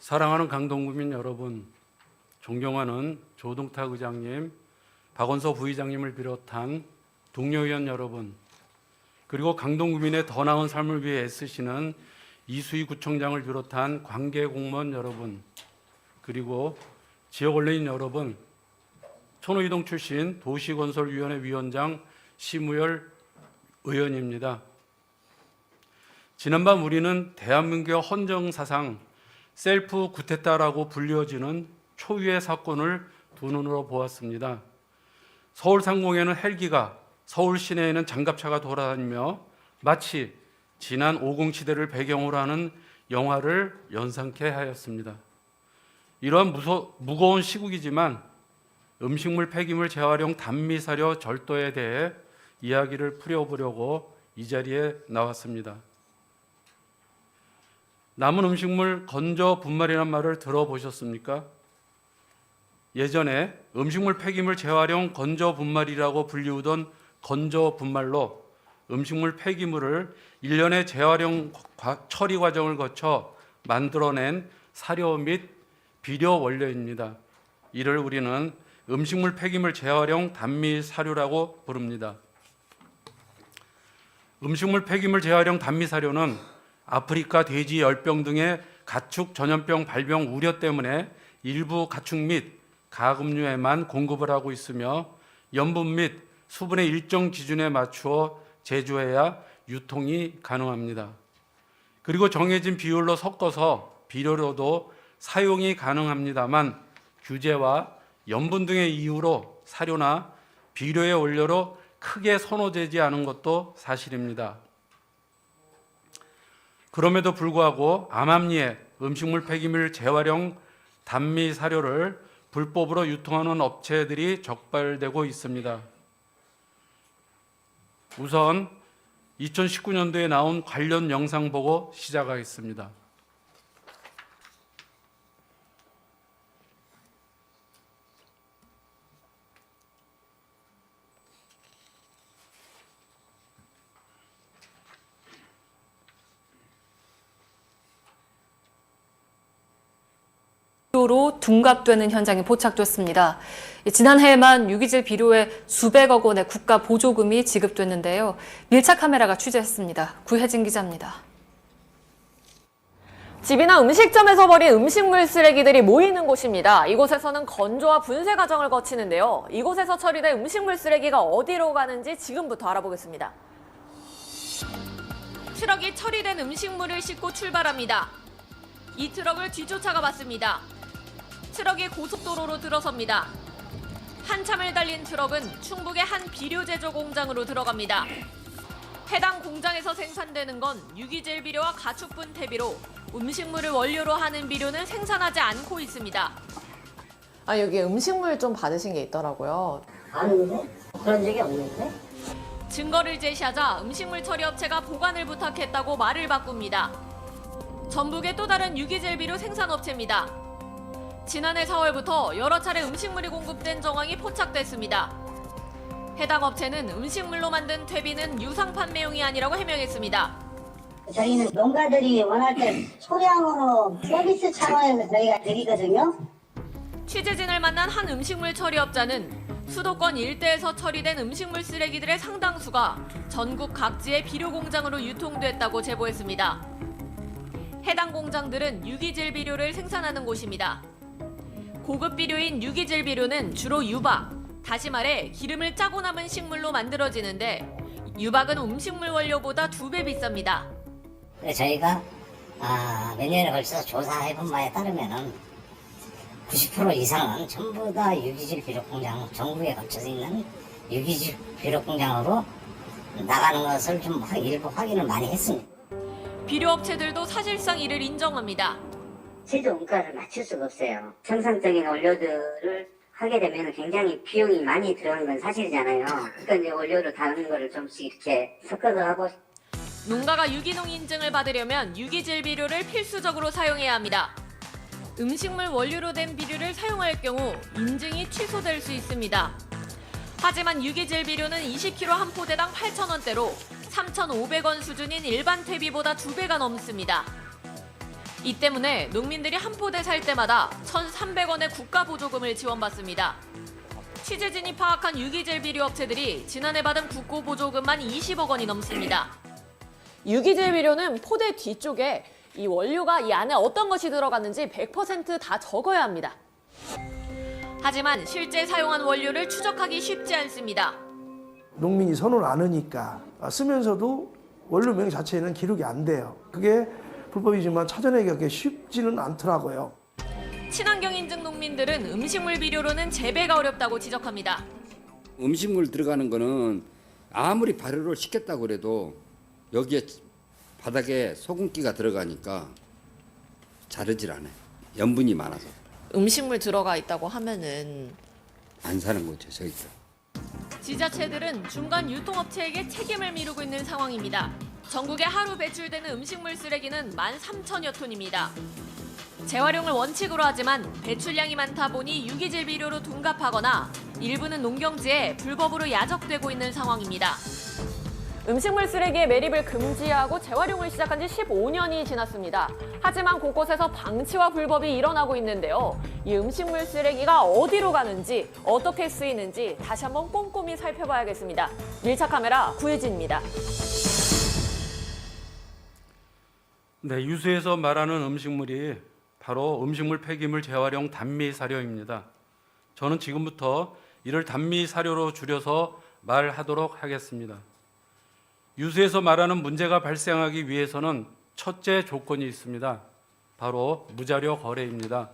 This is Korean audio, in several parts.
사랑하는 강동구민 여러분, 존경하는 조동탁 의장님, 박원서 부의장님을 비롯한 동료의원 여러분, 그리고 강동구민의 더 나은 삶을 위해 애쓰시는 이수희 구청장을 비롯한 관계 공무원 여러분, 그리고 지역 언론인 여러분, 천호이동 출신 도시건설위원회 위원장 심우열 의원입니다. 지난밤 우리는 대한민국의 헌정사상 셀프 구테타라고 불리워지는 초유의 사건을 두 눈으로 보았습니다. 서울 상공에는 헬기가, 서울 시내에는 장갑차가 돌아다니며 마치 지난 50 시대를 배경으로 하는 영화를 연상케 하였습니다. 이러한 무거운 시국이지만 음식물 폐기물 재활용 단미사료 절도에 대해 이야기를 풀어보려고 이 자리에 나왔습니다. 남은 음식물 건조 분말이란 말을 들어보셨습니까? 예전에 음식물 폐기물 재활용 건조 분말이라고 불리우던 건조 분말로 음식물 폐기물을 일련의 재활용 처리 과정을 거쳐 만들어낸 사료 및 비료 원료입니다. 이를 우리는 음식물 폐기물 재활용 단미 사료라고 부릅니다. 음식물 폐기물 재활용 단미 사료는 아프리카 돼지 열병 등의 가축 전염병 발병 우려 때문에 일부 가축 및 가금류에만 공급을 하고 있으며 염분 및 수분의 일정 기준에 맞추어 제조해야 유통이 가능합니다. 그리고 정해진 비율로 섞어서 비료로도 사용이 가능합니다만 규제와 염분 등의 이유로 사료나 비료의 원료로 크게 선호되지 않은 것도 사실입니다. 그럼에도 불구하고 암암리에 음식물 폐기물 재활용 단미 사료를 불법으로 유통하는 업체들이 적발되고 있습니다. 우선 2019년도에 나온 관련 영상 보고 시작하겠습니다. 비료로 둔갑되는 현장이 포착됐습니다. 지난해에만 유기질 비료에 수백억 원의 국가 보조금이 지급됐는데요. 밀착 카메라가 취재했습니다. 구혜진 기자입니다. 집이나 음식점에서 버린 음식물 쓰레기들이 모이는 곳입니다. 이곳에서는 건조와 분쇄 과정을 거치는데요. 이곳에서 처리된 음식물 쓰레기가 어디로 가는지 지금부터 알아보겠습니다. 트럭이 처리된 음식물을 싣고 출발합니다. 이 트럭을 뒤쫓아가 봤습니다. 트럭이 고속도로로 들어섭니다. 한참을 달린 트럭은 충북의 한 비료 제조 공장으로 들어갑니다. 해당 공장에서 생산되는 건 유기질 비료와 가축분 퇴비로 음식물을 원료로 하는 비료는 생산하지 않고 있습니다. 여기 음식물 좀 받으신 게 있더라고요. 아닌데? 그런 적이 없는데? 증거를 제시하자 음식물 처리 업체가 보관을 부탁했다고 말을 바꿉니다. 전북의 또 다른 유기질 비료 생산업체입니다. 지난해 4월부터 여러 차례 음식물이 공급된 정황이 포착됐습니다. 해당 업체는 음식물로 만든 퇴비는 유상 판매용이 아니라고 해명했습니다. 저희는 농가들이 원할 때 소량으로 서비스 차원에서 저희가 드리거든요. 취재진을 만난 한 음식물 처리업자는 수도권 일대에서 처리된 음식물 쓰레기들의 상당수가 전국 각지의 비료 공장으로 유통됐다고 제보했습니다. 해당 공장들은 유기질 비료를 생산하는 곳입니다. 고급 비료인 유기질 비료는 주로 유박, 다시 말해 기름을 짜고 남은 식물로 만들어지는데 유박은 음식물 원료보다 2배 비쌉니다. 저희가 몇 년에 걸쳐서 조사해본 바에 따르면은 90% 이상은 전부 다 유기질 비료 공장, 전국에 걸쳐서 있는 유기질 비료 공장으로 나가는 것을 좀 일부 확인을 많이 했습니다. 비료업체들도 사실상 이를 인정합니다. 제조 원가를 맞출 수가 없어요. 정상적인 원료들을 하게 되면 굉장히 비용이 많이 들어가는 건 사실이잖아요. 그러니까 이제 원료를 다른 거를 좀씩 이렇게 섞어서 하고. 농가가 유기농 인증을 받으려면 유기질 비료를 필수적으로 사용해야 합니다. 음식물 원료로 된 비료를 사용할 경우 인증이 취소될 수 있습니다. 하지만 유기질 비료는 20kg 한 포대당 8,000원대로 3,500원 수준인 일반 퇴비보다 2배가 넘습니다. 이 때문에 농민들이 한 포대 살 때마다 1,300원의 국가 보조금을 지원받습니다. 취재진이 파악한 유기질 비료 업체들이 지난해 받은 국고 보조금만 20억 원이 넘습니다. 유기질 비료는 포대 뒤쪽에 이 원료가 이 안에 어떤 것이 들어갔는지 100%다 적어야 합니다. 하지만 실제 사용한 원료를 추적하기 쉽지 않습니다. 농민이 선호를 안 하니까 쓰면서도 원료명 자체에는 기록이 안 돼요. 그게 불법이지만 찾아내기가 그렇게 쉽지는 않더라고요. 친환경 인증 농민들은 음식물 비료로는 재배가 어렵다고 지적합니다. 음식물 들어가는 거는 아무리 발효를 시켰다고 그래도 여기에 바닥에 소금기가 들어가니까 자르질 않아요. 염분이 많아서 음식물 들어가 있다고 하면은 안 사는 거죠, 저희들. 지자체들은 중간 유통업체에게 책임을 미루고 있는 상황입니다. 전국에 하루 배출되는 음식물 쓰레기는 13,000여 톤입니다. 재활용을 원칙으로 하지만 배출량이 많다 보니 유기질 비료로 둔갑하거나 일부는 농경지에 불법으로 야적되고 있는 상황입니다. 음식물 쓰레기의 매립을 금지하고 재활용을 시작한 지 15년이 지났습니다. 하지만 곳곳에서 방치와 불법이 일어나고 있는데요. 이 음식물 쓰레기가 어디로 가는지, 어떻게 쓰이는지 다시 한번 꼼꼼히 살펴봐야겠습니다. 밀착 카메라 구혜진입니다. 네, 유수에서 말하는 음식물이 바로 음식물 폐기물 재활용 단미 사료입니다. 저는 지금부터 이를 단미 사료로 줄여서 말하도록 하겠습니다. 유수에서 말하는 문제가 발생하기 위해서는 첫째 조건이 있습니다. 바로 무자료 거래입니다.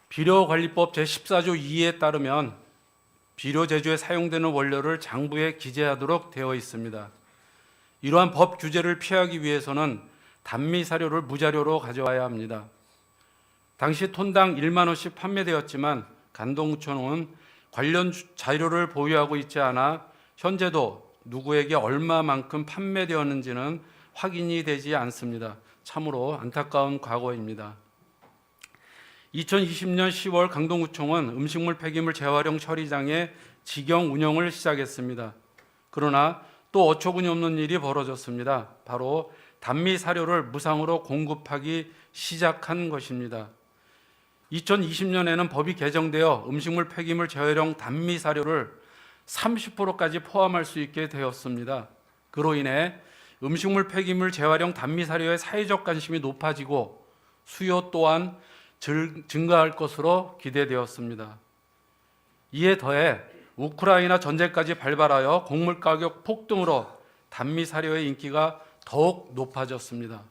비료관리법 제14조 2에 따르면 비료 제조에 사용되는 원료를 장부에 기재하도록 되어 있습니다. 이러한 법 규제를 피하기 위해서는 단미 사료를 무자료로 가져와야 합니다. 당시 톤당 1만 원씩 판매되었지만 강동구청은 관련 자료를 보유하고 있지 않아 현재도 누구에게 얼마만큼 판매되었는지는 확인이 되지 않습니다. 참으로 안타까운 과거입니다. 2020년 10월 강동구청은 음식물 폐기물 재활용 처리장의 직영 운영을 시작했습니다. 그러나 또 어처구니 없는 일이 벌어졌습니다. 바로 단미 사료를 무상으로 공급하기 시작한 것입니다. 2020년에는 법이 개정되어 음식물 폐기물 재활용 단미 사료를 30%까지 포함할 수 있게 되었습니다. 그로 인해 음식물 폐기물 재활용 단미 사료의 사회적 관심이 높아지고 수요 또한 증가할 것으로 기대되었습니다. 이에 더해 우크라이나 전쟁까지 발발하여 곡물 가격 폭등으로 단미 사료의 인기가 더욱 높아졌습니다.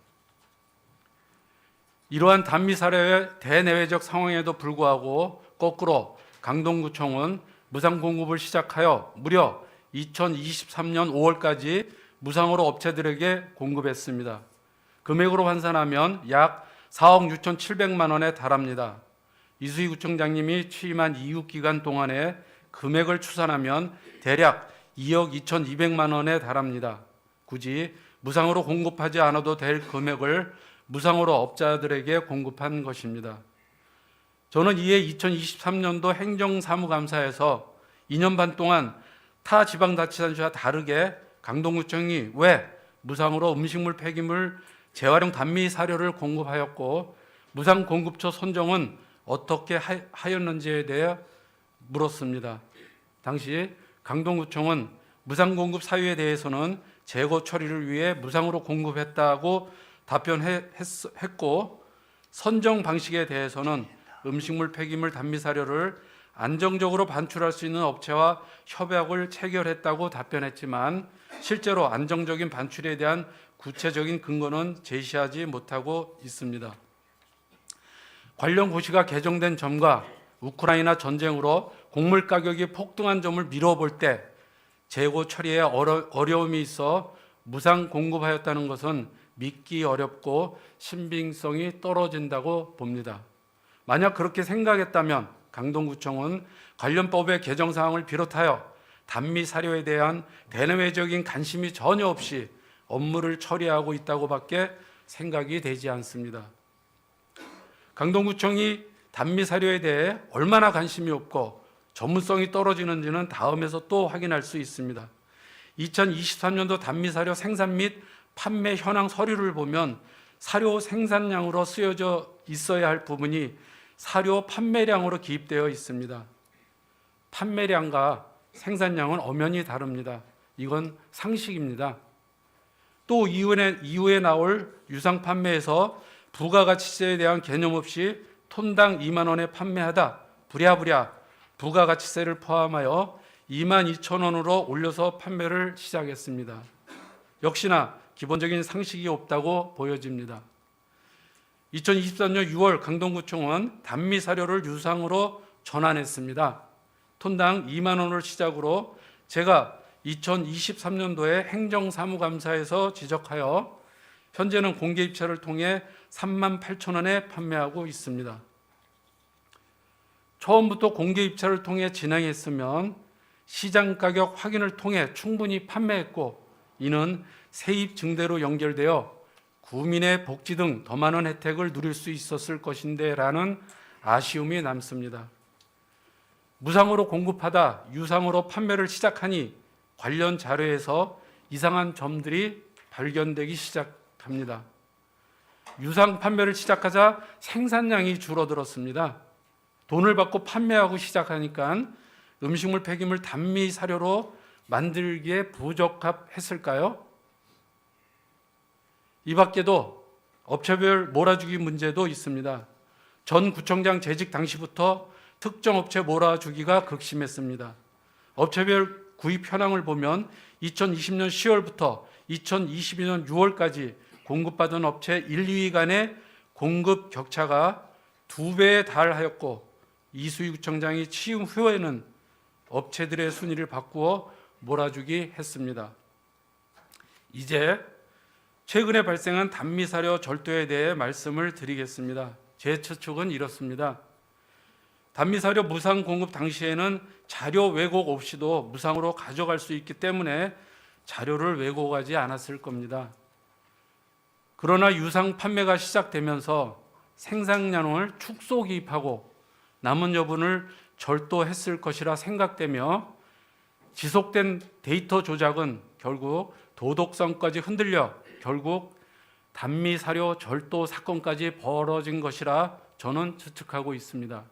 이러한 단미 사료의 대내외적 상황에도 불구하고 거꾸로 강동구청은 무상 공급을 시작하여 무려 2023년 5월까지 무상으로 업체들에게 공급했습니다. 금액으로 환산하면 약 4억 6,700만 원에 달합니다. 이수희 구청장님이 취임한 이후 기간 동안에 금액을 추산하면 대략 2억 2,200만 원에 달합니다. 굳이 무상으로 공급하지 않아도 될 금액을 무상으로 업자들에게 공급한 것입니다. 저는 이에 2023년도 행정사무감사에서 2년 반 동안 타 지방자치단체와 다르게 강동구청이 왜 무상으로 음식물 폐기물 재활용 단미 사료를 공급하였고 무상 공급처 선정은 어떻게 하였는지에 대해 물었습니다. 당시 강동구청은 무상 공급 사유에 대해서는 재고 처리를 위해 무상으로 공급했다고 답변했고 선정 방식에 대해서는 음식물 폐기물 단미 사료를 안정적으로 반출할 수 있는 업체와 협약을 체결했다고 답변했지만 실제로 안정적인 반출에 대한 구체적인 근거는 제시하지 못하고 있습니다. 관련 고시가 개정된 점과 우크라이나 전쟁으로 곡물 가격이 폭등한 점을 미뤄볼 때 재고 처리에 어려움이 있어 무상 공급하였다는 것은 믿기 어렵고 신빙성이 떨어진다고 봅니다. 만약 그렇게 생각했다면 강동구청은 관련 법의 개정 사항을 비롯하여 단미 사료에 대한 대내외적인 관심이 전혀 없이 업무를 처리하고 있다고밖에 생각이 되지 않습니다. 강동구청이 단미 사료에 대해 얼마나 관심이 없고 전문성이 떨어지는지는 다음에서 또 확인할 수 있습니다. 2023년도 단미 사료 생산 및 판매 현황 서류를 보면 사료 생산량으로 쓰여져 있어야 할 부분이 사료 판매량으로 기입되어 있습니다. 판매량과 생산량은 엄연히 다릅니다. 이건 상식입니다. 또 이후에 나올 유상 판매에서 부가가치세에 대한 개념 없이 톤당 2만 원에 판매하다 부랴부랴 부가가치세를 포함하여 22,000원으로 올려서 판매를 시작했습니다. 역시나 기본적인 상식이 없다고 보여집니다. 2023년 6월 강동구청은 단미사료를 유상으로 전환했습니다. 톤당 2만 원을 시작으로 제가 2023년도에 행정사무감사에서 지적하여 현재는 공개입찰을 통해 38,000원에 판매하고 있습니다. 처음부터 공개입찰을 통해 진행했으면 시장가격 확인을 통해 충분히 판매했고 이는 세입 증대로 연결되어 구민의 복지 등 더 많은 혜택을 누릴 수 있었을 것인데 라는 아쉬움이 남습니다. 무상으로 공급하다 유상으로 판매를 시작하니 관련 자료에서 이상한 점들이 발견되기 시작합니다. 유상 판매를 시작하자 생산량이 줄어들었습니다. 돈을 받고 판매하고 시작하니까 음식물 폐기물 단미 사료로 만들기에 부적합했을까요? 이 밖에도 업체별 몰아주기 문제도 있습니다. 전 구청장 재직 당시부터 특정 업체 몰아주기가 극심했습니다. 업체별 구입 현황을 보면 2020년 10월부터 2022년 6월까지 공급받은 업체 1, 2위 간의 공급 격차가 2배에 달하였고 이수희 구청장이 취임 후에는 업체들의 순위를 바꾸어 몰아주기 했습니다. 이제 최근에 발생한 단미사료 절도에 대해 말씀을 드리겠습니다. 제 추측은 이렇습니다. 단미사료 무상 공급 당시에는 자료 왜곡 없이도 무상으로 가져갈 수 있기 때문에 자료를 왜곡하지 않았을 겁니다. 그러나 유상 판매가 시작되면서 생산량을 축소 기입하고 남은 여분을 절도했을 것이라 생각되며 지속된 데이터 조작은 결국 도덕성까지 흔들려 결국 단미사료 절도 사건까지 벌어진 것이라 저는 추측하고 있습니다.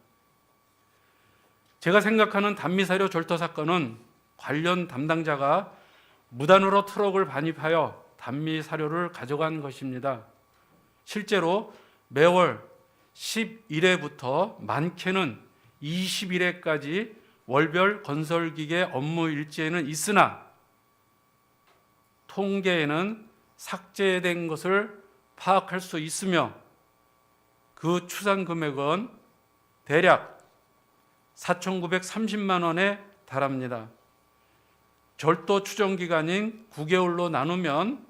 제가 생각하는 단미사료 절도 사건은 관련 담당자가 무단으로 트럭을 반입하여 단미사료를 가져간 것입니다. 실제로 매월 11회부터 많게는 20일에까지 월별 건설기계 업무 일지에는 있으나 통계에는 삭제된 것을 파악할 수 있으며 그 추산 금액은 대략 4,930만 원에 달합니다. 절도 추정 기간인 9개월로 나누면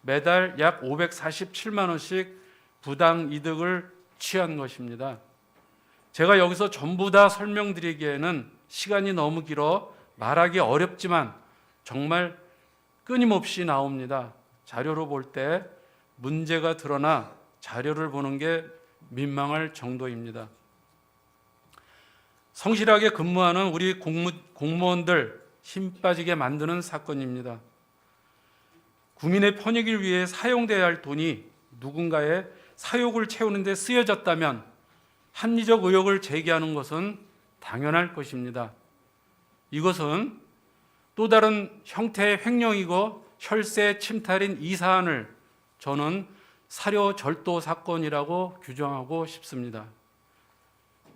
매달 약 547만 원씩 부당 이득을 취한 것입니다. 제가 여기서 전부 다 설명드리기에는 시간이 너무 길어 말하기 어렵지만 정말 끊임없이 나옵니다. 자료로 볼 때 문제가 드러나 자료를 보는 게 민망할 정도입니다. 성실하게 근무하는 우리 공무원들 힘 빠지게 만드는 사건입니다. 국민의 편익을 위해 사용돼야 할 돈이 누군가의 사욕을 채우는 데 쓰여졌다면 합리적 의혹을 제기하는 것은 당연할 것입니다. 이것은 또 다른 형태의 횡령이고 혈세 침탈인 이 사안을 저는 사료 절도 사건이라고 규정하고 싶습니다.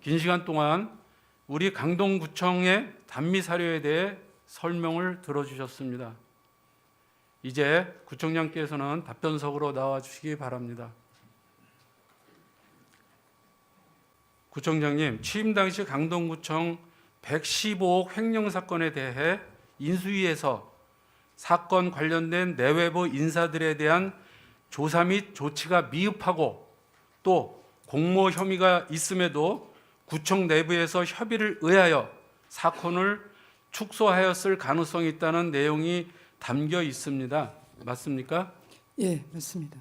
긴 시간 동안 우리 강동구청의 단미사료에 대해 설명을 들어주셨습니다. 이제 구청장께서는 답변석으로 나와주시기 바랍니다. 구청장님, 취임 당시 강동구청 115억 횡령 사건에 대해 인수위에서 사건 관련된 내외부 인사들에 대한 조사 및 조치가 미흡하고 또 공모 혐의가 있음에도 구청 내부에서 협의를 의하여 사건을 축소하였을 가능성이 있다는 내용이 담겨 있습니다. 맞습니까? 예, 맞습니다.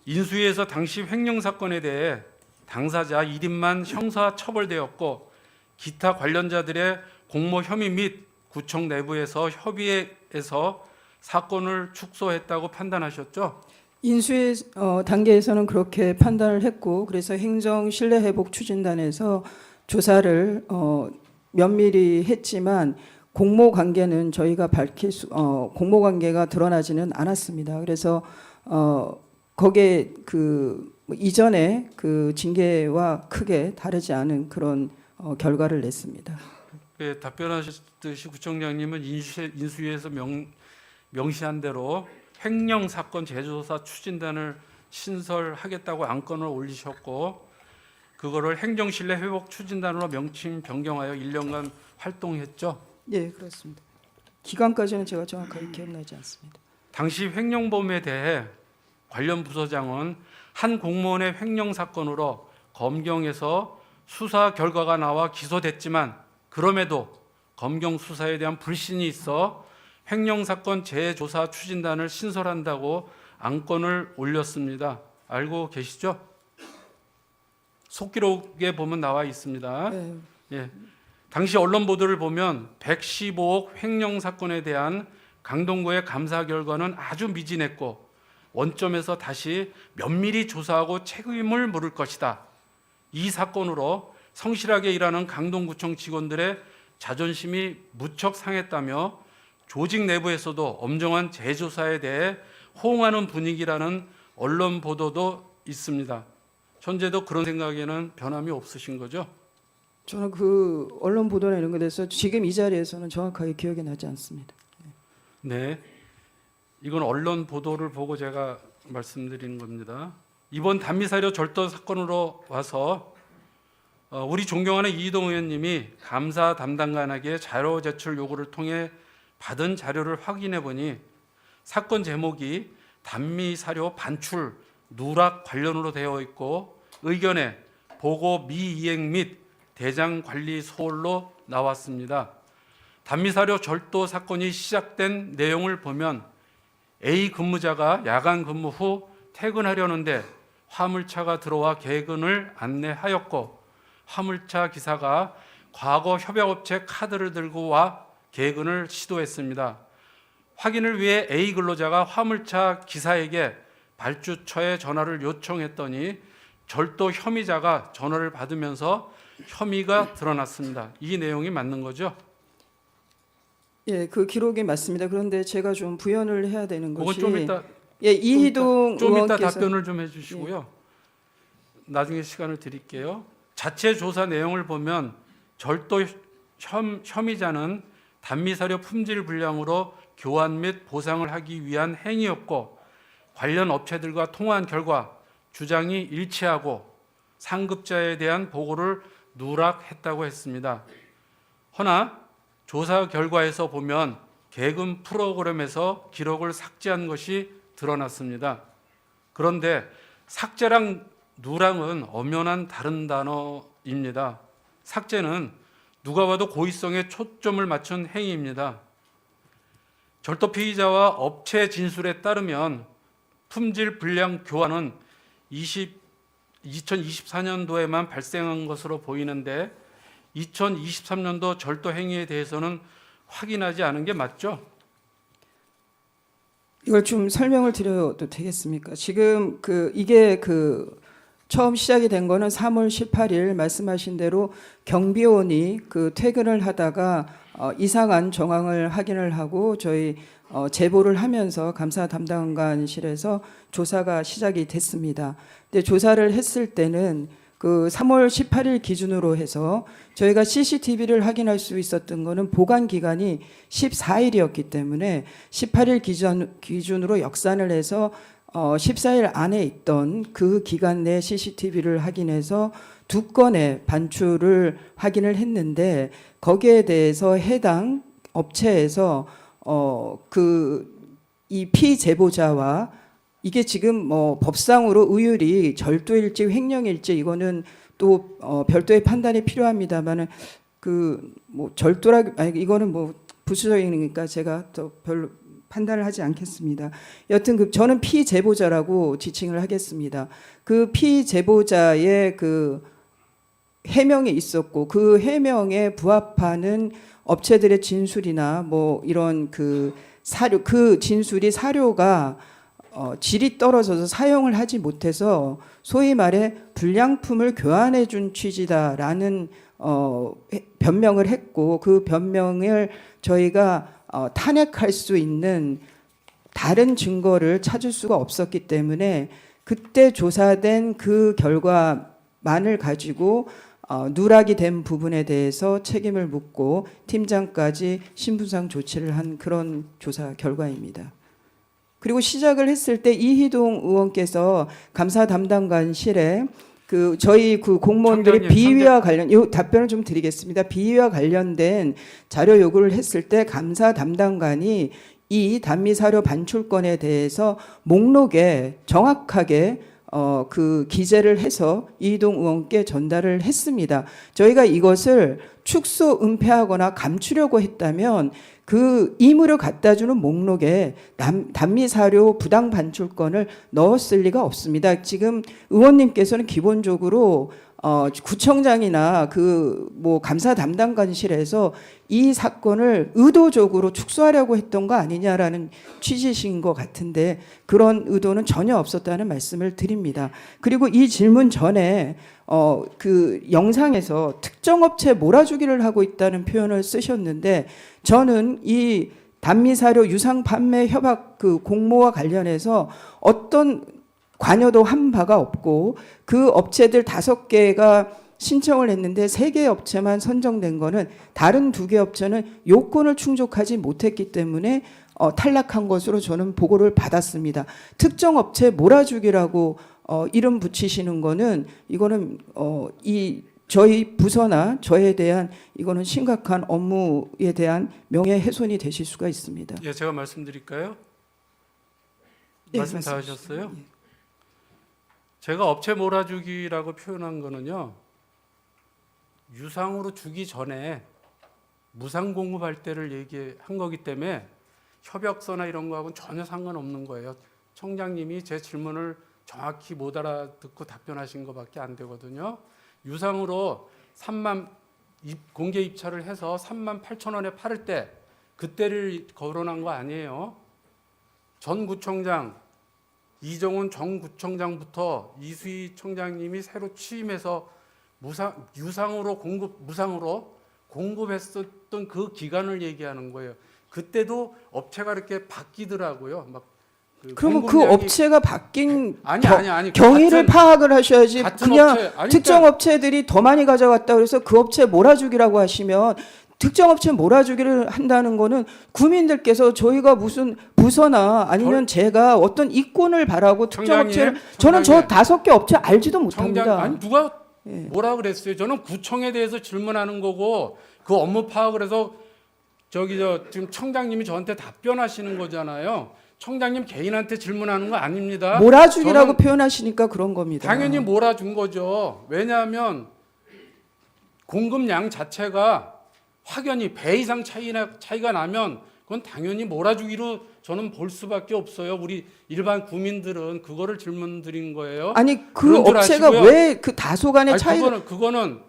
인수위에서 당시 횡령 사건에 대해 당사자 1인만 형사 처벌되었고 기타 관련자들의 공모 혐의 및 구청 내부에서 협의해서 사건을 축소했다고 판단하셨죠? 인수의 단계에서는 그렇게 판단을 했고, 그래서 행정 신뢰 회복 추진단에서 조사를 면밀히 했지만 공모 관계는 저희가 공모 관계가 드러나지는 않았습니다. 그래서 거기에 이전에 그 징계와 크게 다르지 않은 그런 결과를 냈습니다. 예, 답변하셨듯이 구청장님은 인수위에서 명시한 대로 횡령 사건 재조사 추진단을 신설하겠다고 안건을 올리셨고, 그거를 행정신뢰 회복 추진단으로 명칭 변경하여 1년간 활동했죠. 예, 그렇습니다. 기간까지는 제가 정확하게 기억나지 않습니다. 당시 횡령범에 대해 관련 부서장은 한 공무원의 횡령 사건으로 검경에서 수사 결과가 나와 기소됐지만, 그럼에도 검경 수사에 대한 불신이 있어 횡령 사건 재조사 추진단을 신설한다고 안건을 올렸습니다. 알고 계시죠? 속기록에 보면 나와 있습니다. 네. 예. 당시 언론 보도를 보면 115억 횡령 사건에 대한 강동구의 감사 결과는 아주 미진했고, 원점에서 다시 면밀히 조사하고 책임을 물을 것이다. 이 사건으로 성실하게 일하는 강동구청 직원들의 자존심이 무척 상했다며 조직 내부에서도 엄정한 재조사에 대해 호응하는 분위기라는 언론 보도도 있습니다. 현재도 그런 생각에는 변함이 없으신 거죠? 저는 그 언론 보도나 이런 것에 대해서 지금 이 자리에서는 정확하게 기억이 나지 않습니다. 네, 이건 언론 보도를 보고 제가 말씀드리는 겁니다. 이번 단미사료 절도 사건으로 와서 우리 존경하는 이희동 의원님이 감사 담당관에게 자료 제출 요구를 통해 받은 자료를 확인해 보니 사건 제목이 단미사료 반출 누락 관련으로 되어 있고, 의견에 보고 미이행 및 대장 관리 소홀로 나왔습니다. 단미사료 절도 사건이 시작된 내용을 보면 A 근무자가 야간 근무 후 퇴근하려는데 화물차가 들어와 개근을 안내하였고, 화물차 기사가 과거 협약업체 카드를 들고 와 개근을 시도했습니다. 확인을 위해 A 근로자가 화물차 기사에게 발주처에 전화를 요청했더니 절도 혐의자가 전화를 받으면서 혐의가 드러났습니다. 이 내용이 맞는 거죠? 예, 그 기록이 맞습니다. 그런데 제가 좀 부연을 해야 되는 그건 것이 좀 이따 예, 이희동 좀 이따 의원께서 답변을 좀 해주시고요. 나중에 시간을 드릴게요. 자체 조사 내용을 보면 절도 혐의자는 단미사료 품질 불량으로 교환 및 보상을 하기 위한 행위였고, 관련 업체들과 통화한 결과 주장이 일치하고 상급자에 대한 보고를 누락했다고 했습니다. 허나 조사 결과에서 보면 개근 프로그램에서 기록을 삭제한 것이 드러났습니다. 그런데 삭제랑 누락은 엄연한 다른 단어입니다. 삭제는 누가 봐도 고의성에 초점을 맞춘 행위입니다. 절도 피의자와 업체 진술에 따르면 품질 불량 교환은 2024년도에만 발생한 것으로 보이는데 2023년도 절도 행위에 대해서는 확인하지 않은 게 맞죠? 이걸 좀 설명을 드려도 되겠습니까? 지금 이게 처음 시작이 된 거는 3월 18일 말씀하신 대로 경비원이 퇴근을 하다가 이상한 정황을 확인을 하고 저희 제보를 하면서 감사 담당관실에서 조사가 시작이 됐습니다. 근데 조사를 했을 때는 3월 18일 기준으로 해서 저희가 CCTV를 확인할 수 있었던 거는 보관 기간이 14일이었기 때문에 18일 기준으로 역산을 해서 14일 안에 있던 그 기간 내 CCTV를 확인해서 2건의 반출을 확인을 했는데, 거기에 대해서 해당 업체에서 이 피제보자와 이게 지금 법상으로 의율이 절도일지 횡령일지 이거는 또 별도의 판단이 필요합니다만은 이거는 부수적이니까 제가 또 별로 판단을 하지 않겠습니다. 여튼 저는 피제보자라고 지칭을 하겠습니다. 그 피제보자의 해명이 있었고, 그 해명에 부합하는 업체들의 진술이나 이런 사료, 그 진술이 사료가 질이 떨어져서 사용을 하지 못해서 소위 말해 불량품을 교환해 준 취지다라는 변명을 했고, 그 변명을 저희가 탄핵할 수 있는 다른 증거를 찾을 수가 없었기 때문에 그때 조사된 그 결과만을 가지고 누락이 된 부분에 대해서 책임을 묻고 팀장까지 신분상 조치를 한 그런 조사 결과입니다. 그리고 시작을 했을 때 이희동 의원께서 감사 담당관실에 저희 공무원들이 청장님, 비위와 관련 이 답변을 좀 드리겠습니다. 비위와 관련된 자료 요구를 했을 때 감사 담당관이 이 단미 사료 반출건에 대해서 목록에 정확하게 기재를 해서 이희동 의원께 전달을 했습니다. 저희가 이것을 축소 은폐하거나 감추려고 했다면 그 임의로 갖다 주는 목록에 단미 사료 부당 반출건을 넣었을 리가 없습니다. 지금 의원님께서는 기본적으로 구청장이나 감사 담당관실에서 이 사건을 의도적으로 축소하려고 했던 거 아니냐라는 취지신 것 같은데 그런 의도는 전혀 없었다는 말씀을 드립니다. 그리고 이 질문 전에 영상에서 특정 업체 몰아주기를 하고 있다는 표현을 쓰셨는데 저는 이 단미사료 유상 판매 협약 공모와 관련해서 어떤 관여도 한 바가 없고 그 업체들 5개가 신청을 했는데 3개 업체만 선정된 거는 다른 2개 업체는 요건을 충족하지 못했기 때문에 탈락한 것으로 저는 보고를 받았습니다. 특정 업체 몰아주기라고 이름 붙이시는 거는 이거는 저희 부서나 저에 대한 이거는 심각한 업무에 대한 명예훼손이 되실 수가 있습니다. 예, 제가 말씀드릴까요? 예, 말씀 다 하셨어요? 제가 업체 몰아주기라고 표현한 거는요. 유상으로 주기 전에 무상 공급할 때를 얘기한 거기 때문에 협약서나 이런 거하고는 전혀 상관없는 거예요. 청장님이 제 질문을 정확히 못 알아듣고 답변하신 것밖에 안 되거든요. 유상으로 공개 입찰을 해서 38,000원에 팔을 때 그때를 거론한 거 아니에요. 전 구청장 이정훈 전 구청장부터 이수희 청장님이 새로 취임해서 무상으로 공급했었던 그 기간을 얘기하는 거예요. 그때도 업체가 이렇게 바뀌더라고요. 그러면 그 업체가 바뀐 아니 경위를 파악을 하셔야지. 그냥 업체, 특정 업체들이 더 많이 가져갔다 그래서 그 업체 몰아주기라고 하시면 특정 업체 몰아주기를 한다는 거는 구민들께서 저희가 무슨 부서나 아니면 제가 어떤 이권을 바라고 특정 업체를 저는 저 5개 업체 알지도 못합니다. 아니 누가 뭐라 그랬어요? 저는 구청에 대해서 질문하는 거고 그 업무 파악을 해서 지금 청장님이 저한테 답변하시는 거잖아요. 청장님 개인한테 질문하는 거 아닙니다. 몰아주기라고 표현하시니까 그런 겁니다. 당연히 몰아준 거죠. 왜냐하면 공급량 자체가 확연히 배 이상 차이가 나면 그건 당연히 몰아주기로 저는 볼 수밖에 없어요. 우리 일반 국민들은 그거를 질문 드린 거예요. 아니 그 업체가 왜 그 다소간의 차이가 그거는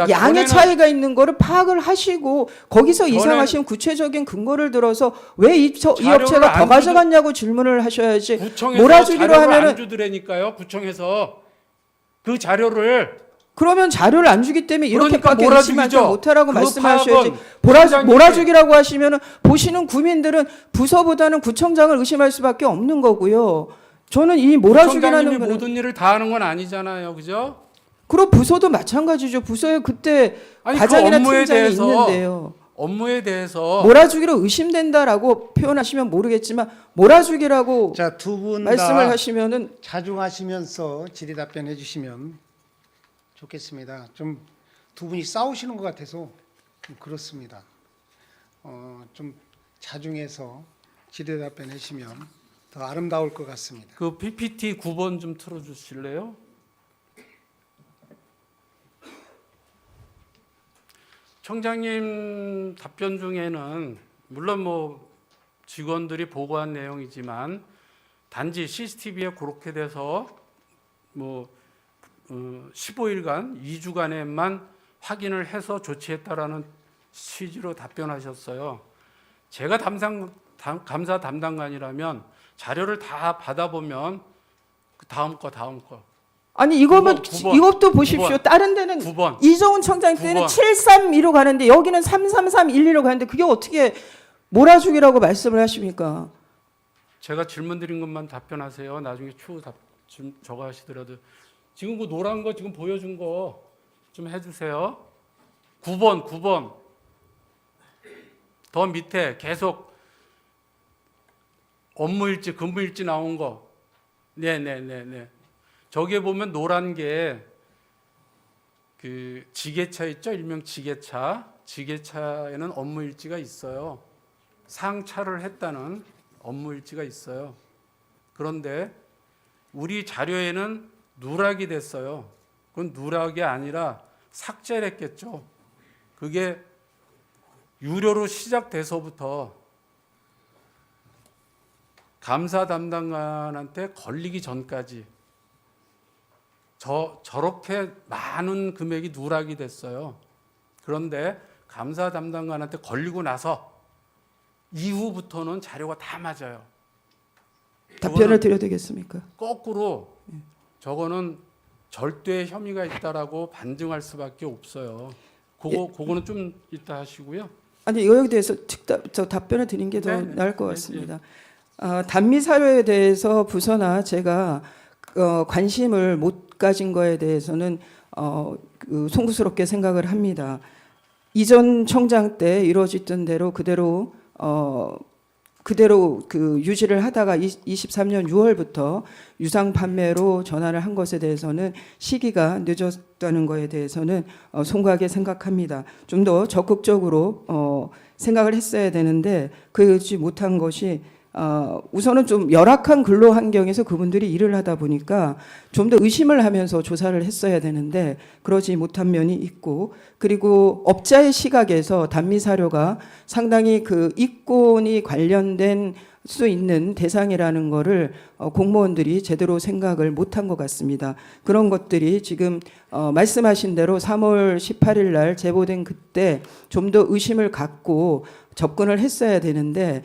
양의 차이가 있는 거를 파악을 하시고 거기서 이상하시면 구체적인 근거를 들어서 왜 이 업체가 더 가져갔냐고 질문을 하셔야지. 몰아주기로 하면은 안 주더라니까요. 구청에서 그 자료를 그러면 자료를 안 주기 때문에 이렇게밖에 의심하지 못하라고 말씀하셔야지. 파악은 몰아주기라고 하시면은 보시는 구민들은 부서보다는 구청장을 의심할 수밖에 없는 거고요. 저는 이 몰아주기라는 거는 모든 일을 다 하는 건 아니잖아요, 그죠? 그럼 부서도 마찬가지죠. 부서에 그때 과장이나 팀장이 있는데요. 업무에 대해서 몰아주기로 의심된다라고 표현하시면 모르겠지만 몰아주기라고 자, 두 분 말씀을 하시면은 자중하시면서 질의 답변해 주시면 좋겠습니다. 좀 두 분이 싸우시는 것 같아서 좀 그렇습니다. 좀 자중해서 질의 답변해 주시면 더 아름다울 것 같습니다. 그 PPT 9번 좀 틀어주실래요? 청장님 답변 중에는 물론 직원들이 보고한 내용이지만 단지 CCTV에 그렇게 돼서 15일간 2주간에만 확인을 해서 조치했다라는 취지로 답변하셨어요. 제가 감사 담당관이라면 자료를 다 받아보면 그 다음 거 아니 이거면 9번, 이것도 보십시오. 9번, 다른 데는 9번. 이정훈 청장 때는 9번. 732로 가는데 여기는 33312로 가는데 그게 어떻게 몰아주기라고 말씀을 하십니까? 제가 질문 드린 것만 답변하세요. 나중에 추후 저거 하시더라도 지금 그 노란 거 지금 보여준 거 좀 해주세요. 9번 더 밑에 계속 업무일지 근무일지 나온 거. 네네네네. 저기에 보면 노란 게 그 지게차 있죠? 일명 지게차. 지게차에는 업무일지가 있어요. 상차를 했다는 업무일지가 있어요. 그런데 우리 자료에는 누락이 됐어요. 그건 누락이 아니라 삭제를 했겠죠. 그게 유료로 시작돼서부터 감사 담당관한테 걸리기 전까지 저렇게 많은 금액이 누락이 됐어요. 그런데 감사 담당관한테 걸리고 나서 이후부터는 자료가 다 맞아요. 답변을 드려도 되겠습니까? 거꾸로 저거는 절대 혐의가 있다라고 반증할 수밖에 없어요. 그거는 좀 이따 하시고요. 아니 여기에 대해서 저 답변을 드린 게 더 네, 나을 것 네, 같습니다. 단미 사료에 대해서 부서나 제가 관심을 못 가진 거에 대해서는 송구스럽게 생각을 합니다. 이전 청장 때 이루어졌던 대로 그대로 그 유지를 하다가 23년 6월부터 유상 판매로 전환을 한 것에 대해서는 시기가 늦었다는 것에 대해서는 송구하게 생각합니다. 좀 더 적극적으로 생각을 했어야 되는데 그러지 못한 것이 우선은 좀 열악한 근로 환경에서 그분들이 일을 하다 보니까 좀 더 의심을 하면서 조사를 했어야 되는데 그러지 못한 면이 있고, 그리고 업자의 시각에서 단미 사료가 상당히 그 이권이 관련된 수 있는 대상이라는 거를 공무원들이 제대로 생각을 못한 것 같습니다. 그런 것들이 지금 말씀하신 대로 3월 18일 날 제보된 그때 좀 더 의심을 갖고 접근을 했어야 되는데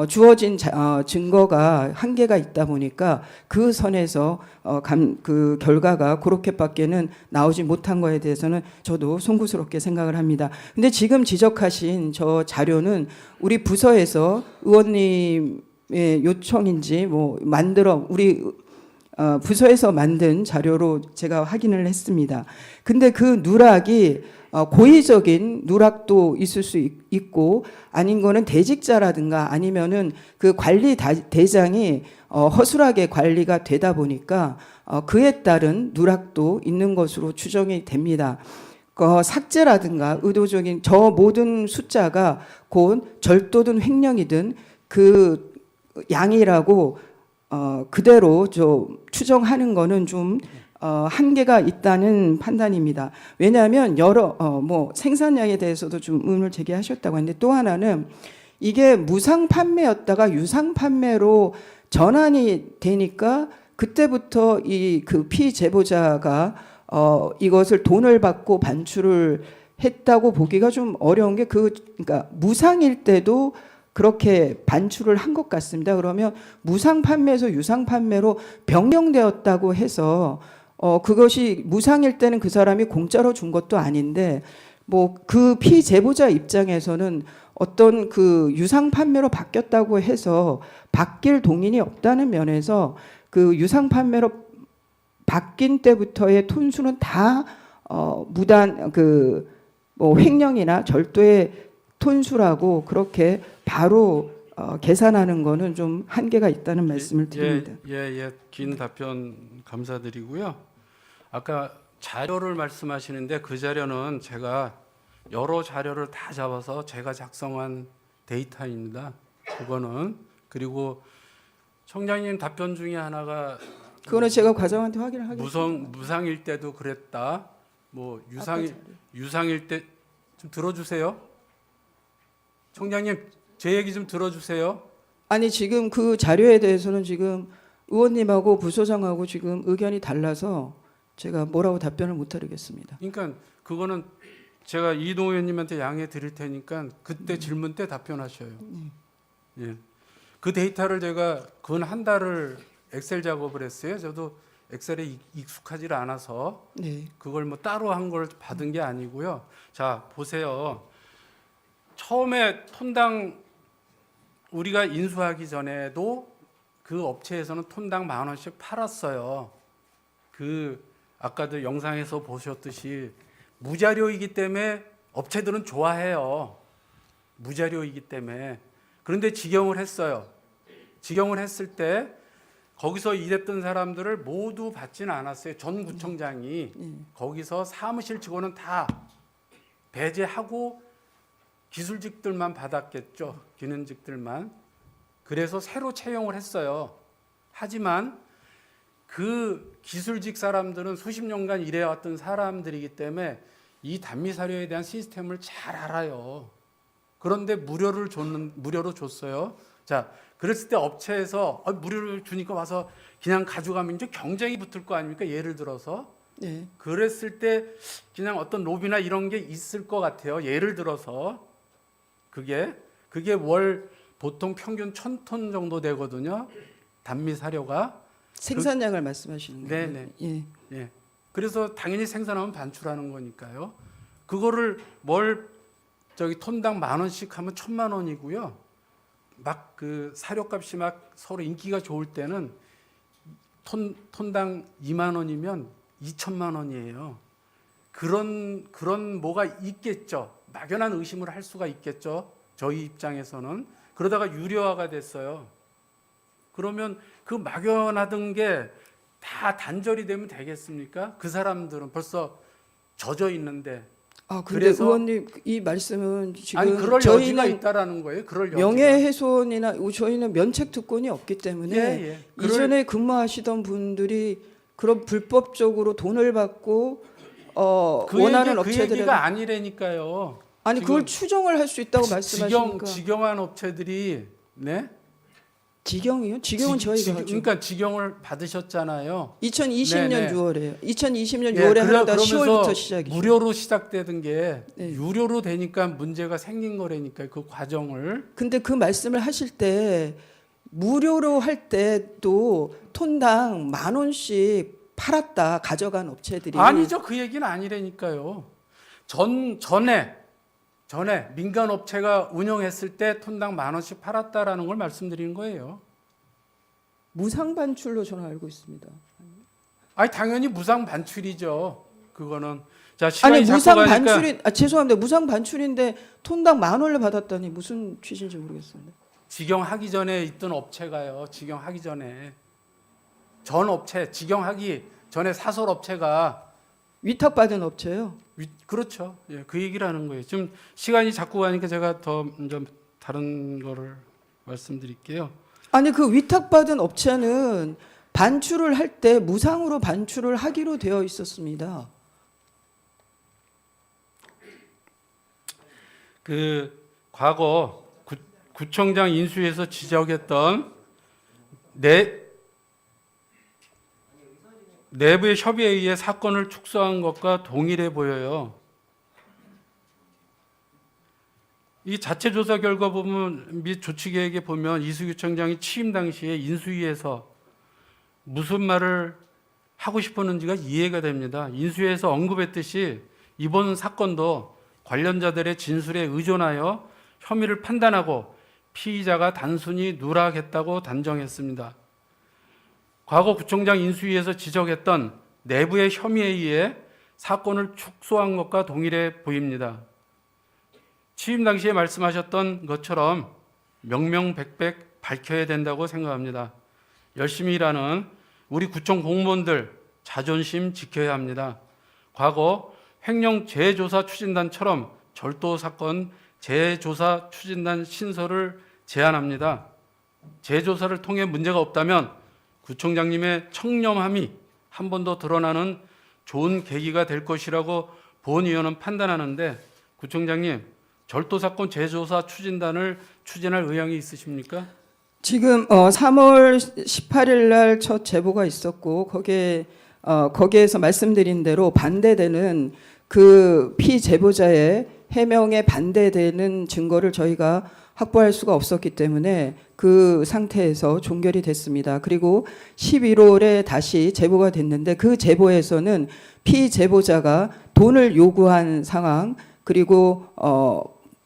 주어진 증거가 한계가 있다 보니까 그 선에서 그 결과가 그렇게밖에는 나오지 못한 거에 대해서는 저도 송구스럽게 생각을 합니다. 근데 지금 지적하신 저 자료는 우리 부서에서 의원님의 요청인지 우리 부서에서 만든 자료로 제가 확인을 했습니다. 근데 그 누락이 고의적인 누락도 있을 수 있고 아닌 거는 대직자라든가 아니면은 그 관리 대장이 허술하게 관리가 되다 보니까 그에 따른 누락도 있는 것으로 추정이 됩니다. 삭제라든가 의도적인 저 모든 숫자가 곧 절도든 횡령이든 그 양이라고 그대로 추정하는 거는 좀 한계가 있다는 판단입니다. 왜냐하면 여러 생산량에 대해서도 좀 의문을 제기하셨다고 하는데, 또 하나는 이게 무상 판매였다가 유상 판매로 전환이 되니까 그때부터 이 그 피제보자가 이것을 돈을 받고 반출을 했다고 보기가 좀 어려운 게 그러니까 무상일 때도 그렇게 반출을 한 것 같습니다. 그러면 무상 판매에서 유상 판매로 변경되었다고 해서 그것이 무상일 때는 그 사람이 공짜로 준 것도 아닌데 그 피제보자 입장에서는 어떤 그 유상 판매로 바뀌었다고 해서 바뀔 동인이 없다는 면에서 그 유상 판매로 바뀐 때부터의 톤수는 다 무단 횡령이나 절도의 톤수라고 그렇게 바로 계산하는 거는 좀 한계가 있다는 말씀을 드립니다. 긴 답변 감사드리고요. 아까 자료를 말씀하시는데 그 자료는 제가 여러 자료를 다 잡아서 제가 작성한 데이터입니다. 그거는. 그리고 청장님 답변 중에 하나가 그거는 제가 과장한테 확인을 하겠습니다. 무상일 때도 그랬다. 유상일 때 좀 들어주세요. 청장님 제 얘기 좀 들어주세요. 아니 지금 그 자료에 대해서는 지금 의원님하고 부소장하고 지금 의견이 달라서 제가 뭐라고 답변을 못 드리겠습니다. 그러니까 그거는 제가 이동 의원님한테 양해 드릴 테니까 그때 질문 때 답변하셔요. 예. 그 데이터를 제가 근 한 달을 엑셀 작업을 했어요. 저도 엑셀에 익숙하지 않아서 네. 그걸 뭐 따로 한 걸 받은 게 아니고요. 자, 보세요. 처음에 톤당 우리가 인수하기 전에도 그 업체에서는 톤당 10,000원씩 팔았어요. 그 아까도 영상에서 보셨듯이 무자료이기 때문에 업체들은 좋아해요. 무자료이기 때문에. 그런데 직영을 했어요. 직영을 했을 때 거기서 일했던 사람들을 모두 받지는 않았어요. 전 구청장이 거기서 사무실 직원은 다 배제하고 기술직들만 받았겠죠. 기능직들만. 그래서 새로 채용을 했어요. 하지만 그 기술직 사람들은 수십 년간 일해왔던 사람들이기 때문에 이 단미사료에 대한 시스템을 잘 알아요. 그런데 무료로 줬어요. 자, 그랬을 때 업체에서 무료를 주니까 와서 그냥 가져가면 이제 경쟁이 붙을 거 아닙니까? 예를 들어서. 네. 그랬을 때 그냥 어떤 로비나 이런 게 있을 것 같아요. 예를 들어서 그게 월 보통 평균 1,000톤 정도 되거든요. 단미 사료가. 생산량을 말씀하시는 거예요? 네네. 예. 예. 그래서 당연히 생산하면 반출하는 거니까요. 그거를 월 톤당 10,000원씩 하면 1,000,000원이고요. 막 그 사료값이 막 서로 인기가 좋을 때는 톤당 20,000원이면 2,000,000원이에요. 그런 뭐가 있겠죠. 막연한 의심을 할 수가 있겠죠. 저희 입장에서는. 그러다가 유료화가 됐어요. 그러면 그 막연하던 게 다 단절이 되면 되겠습니까? 그 사람들은 벌써 젖어 있는데. 아, 근데 의원님 이 말씀은 지금 아니 그럴 여지가 있다라는 거예요. 그럴 여지가. 명예훼손이나 저희는 면책 특권이 없기 때문에 예. 이전에 근무하시던 분들이 그런 불법적으로 돈을 받고 원하는 그 업체들에 얘기가 아니라니까요. 아니 그걸 추정을 할 수 있다고 말씀하시니까 직영한 업체들이 네? 직영이요? 직영은 저희가 하죠. 그러니까 직영을 받으셨잖아요. 2020년 네네. 6월에요. 2020년 예, 6월에 하려다 그러면서 10월부터 시작이죠. 무료로 시작되던 게 네. 유료로 되니까 문제가 생긴 거라니까요. 그 과정을. 근데 그 말씀을 하실 때 무료로 할 때도 톤당 10,000원씩 팔았다 가져간 업체들이 아니죠. 그 얘기는 아니라니까요. 전에 민간 업체가 운영했을 때 톤당 10,000원씩 팔았다라는 걸 말씀드리는 거예요. 무상 반출로 저는 알고 있습니다. 아니 당연히 무상 반출이죠. 그거는 자 아니 시간이 자꾸 무상 가니까 반출이 죄송합니다. 무상 반출인데 톤당 10,000원을 받았다니 무슨 취지인지 모르겠습니다. 직영하기 전에 있던 업체가요. 직영하기 전에 전 업체 직영하기 전에 사설 업체가 위탁받은 업체요. 그렇죠. 예, 그 얘기를 하는 거예요. 지금 시간이 자꾸 가니까 제가 더 좀 다른 거를 말씀드릴게요. 아니 그 위탁받은 업체는 반출을 할 때 무상으로 반출을 하기로 되어 있었습니다. 그 과거 구청장 인수위에서 지적했던 내부의 협의에 의해 사건을 축소한 것과 동일해 보여요. 이 자체 조사 결과 보면 및 조치 계획에 보면 이수구청장이 취임 당시에 인수위에서 무슨 말을 하고 싶었는지가 이해가 됩니다. 인수위에서 언급했듯이 이번 사건도 관련자들의 진술에 의존하여 혐의를 판단하고 피의자가 단순히 누락했다고 단정했습니다. 과거 구청장 인수위에서 지적했던 내부의 혐의에 의해 사건을 축소한 것과 동일해 보입니다. 취임 당시에 말씀하셨던 것처럼 명명백백 밝혀야 된다고 생각합니다. 열심히 일하는 우리 구청 공무원들 자존심 지켜야 합니다. 과거 횡령 재조사 추진단처럼 절도 사건 재조사 추진단 신설을 제안합니다. 재조사를 통해 문제가 없다면 구청장님의 청렴함이 한 번 더 드러나는 좋은 계기가 될 것이라고 본위원은 판단하는데 구청장님 절도 사건 재조사 추진단을 추진할 의향이 있으십니까? 지금 3월 18일 날 첫 제보가 있었고 거기에서 말씀드린 대로 반대되는 그 피제보자의 해명에 반대되는 증거를 저희가 확보할 수가 없었기 때문에 그 상태에서 종결이 됐습니다. 그리고 11월에 다시 제보가 됐는데 그 제보에서는 피제보자가 돈을 요구한 상황, 그리고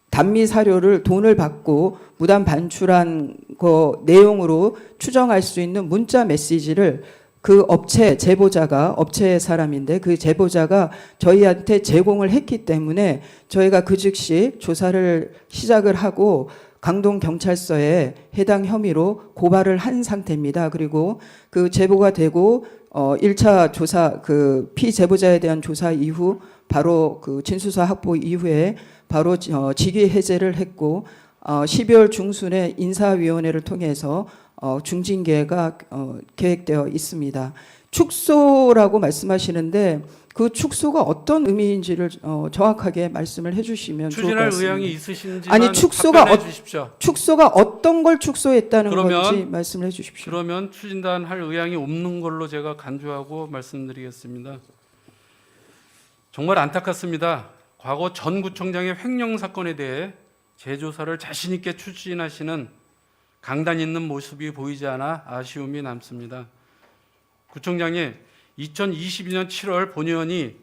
단미 사료를 돈을 받고 무단 반출한 그 내용으로 추정할 수 있는 문자 메시지를 그 업체 제보자가, 업체의 사람인데 그 제보자가 저희한테 제공을 했기 때문에 저희가 그 즉시 조사를 시작을 하고 강동경찰서에 해당 혐의로 고발을 한 상태입니다. 그리고 그 제보가 되고 1차 조사, 그 피제보자에 대한 조사 이후 바로 그 진술서 확보 이후에 바로 직위 해제를 했고 12월 중순에 인사위원회를 통해서 중징계가 계획되어 있습니다. 축소라고 말씀하시는데 그 축소가 어떤 의미인지를 정확하게 말씀을 해주시면 좋을 것 추진할 같습니다. 의향이 있으신지만 아니, 답변해 주십시오. 축소가 어떤 걸 축소했다는 그러면- 건지 말씀을 해주십시오. 그러면 추진단 할 의향이 없는 걸로 제가 간주하고 말씀드리겠습니다. 정말 안타깝습니다. 과거 전 구청장의 횡령 사건에 대해 재조사를 자신 있게 추진하시는 강단 있는 모습이 보이지 않아 아쉬움이 남습니다. 구청장이 2022년 7월 본의원이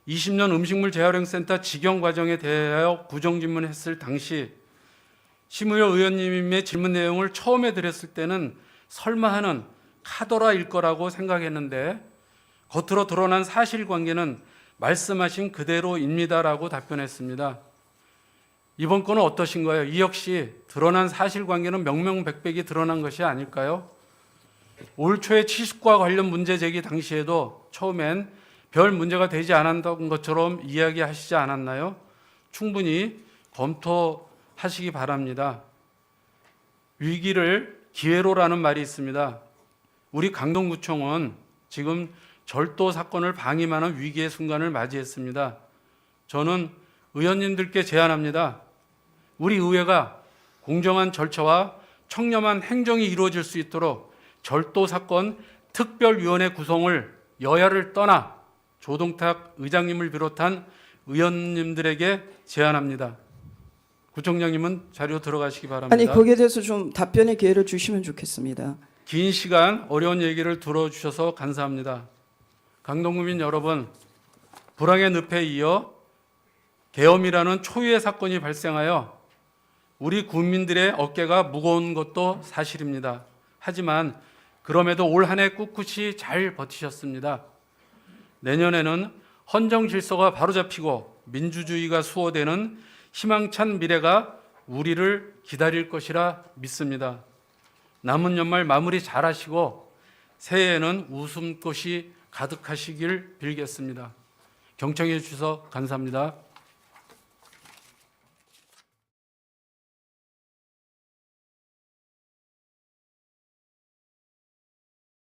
20년 음식물 재활용센터 직영 과정에 대하여 구정질문했을 당시 심의호 의원님의 질문 내용을 처음에 드렸을 때는 설마 하는 카더라일 거라고 생각했는데 겉으로 드러난 사실관계는 말씀하신 그대로입니다라고 답변했습니다. 이번 건은 어떠신가요? 이 역시 드러난 사실관계는 명명백백이 드러난 것이 아닐까요? 올 초에 치식과 관련 문제 제기 당시에도 처음엔 별 문제가 되지 않았던 것처럼 이야기하시지 않았나요? 충분히 검토하시기 바랍니다. 위기를 기회로라는 말이 있습니다. 우리 강동구청은 지금 절도 사건을 방임하는 위기의 순간을 맞이했습니다. 저는 의원님들께 제안합니다. 우리 의회가 공정한 절차와 청렴한 행정이 이루어질 수 있도록 절도 사건 특별위원회 구성을 여야를 떠나 조동탁 의장님을 비롯한 의원님들에게 제안합니다. 구청장님은 자료 들어가시기 바랍니다. 아니, 거기에 대해서 좀 답변의 기회를 주시면 좋겠습니다. 긴 시간 어려운 얘기를 들어주셔서 감사합니다. 강동구민 여러분, 불황의 늪에 이어 계엄이라는 초유의 사건이 발생하여 우리 국민들의 어깨가 무거운 것도 사실입니다. 하지만 그럼에도 올 한 해 꿋꿋이 잘 버티셨습니다. 내년에는 헌정 질서가 바로잡히고 민주주의가 수호되는 희망찬 미래가 우리를 기다릴 것이라 믿습니다. 남은 연말 마무리 잘하시고 새해에는 웃음꽃이 가득하시길 빌겠습니다. 경청해 주셔서 감사합니다.